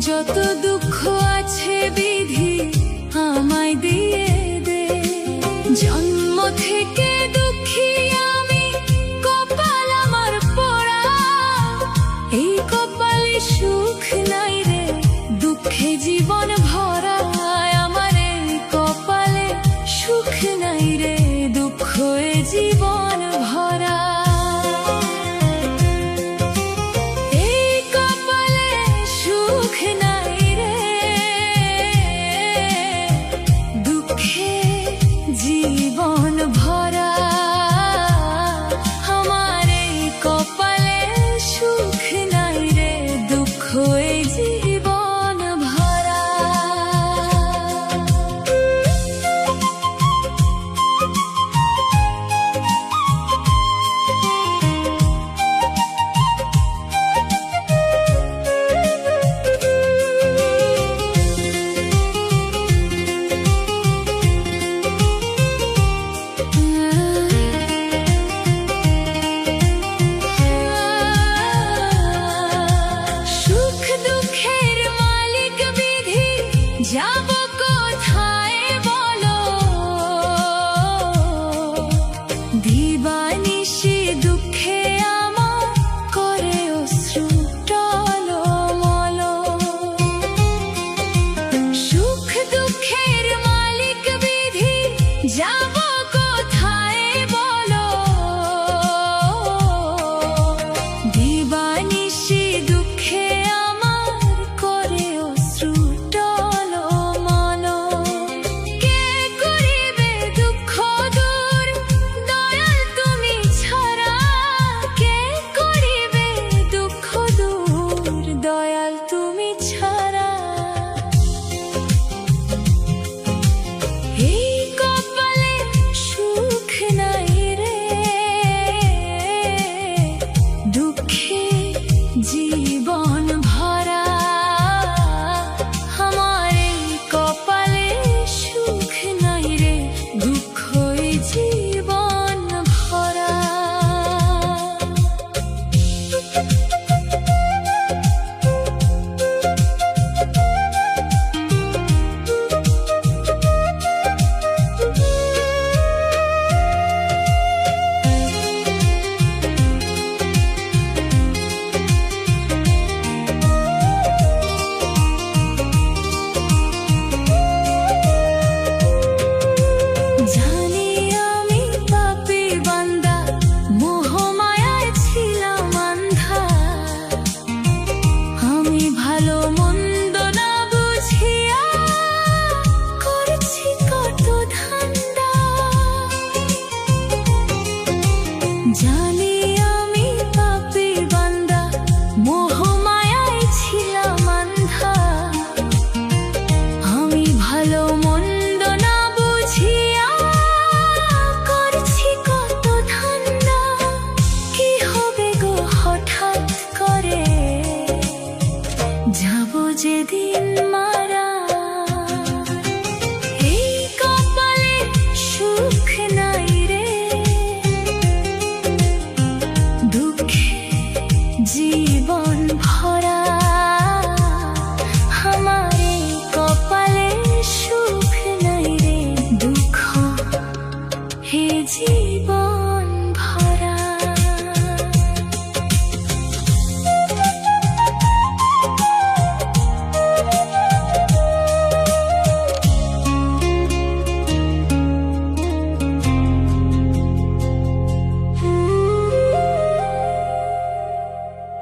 যত দুঃখ আছে বিধি আমায় দিয়ে দে। জন্ম থেকে দুঃখী আমি, কপাল আমার পোড়া। এই কপালে সুখ নাই রে, দুঃখে জীবন ভরা। আমার এই কপালে সুখ নাই রে, দুঃখে জীবন ভরা। জীবন ভরা আমার এই কপালে সুখ নাই রে, দুঃখ এই জীবন ভরা। যাব কোথায় বলো, দিবানিশি দুঃখে আমার করে অশ্রু টলমল। সুখ দুঃখের মালিক বিধি, যাব কোথায় বলো, দিবানিশি দুঃখে আমার করে অশ্রু। জীবন ভরা আমার এই কপালে সুখ নাই রে, দুঃখ জীবন ভরা। জানি আমি পাপী বান্দা, মোহমায়ায় ছিলাম আন্ধা। আমি ভালো মন্দ না বুঝিয়া করছি কত ধান্দা। কি হবে গো হঠাৎ করে, যাব যেদিন মারা। এই কপালে সুখ নাই রে, জীবন ভরা আমার এই কপালে সুখ নাই রে, দুঃখ হে জীবন।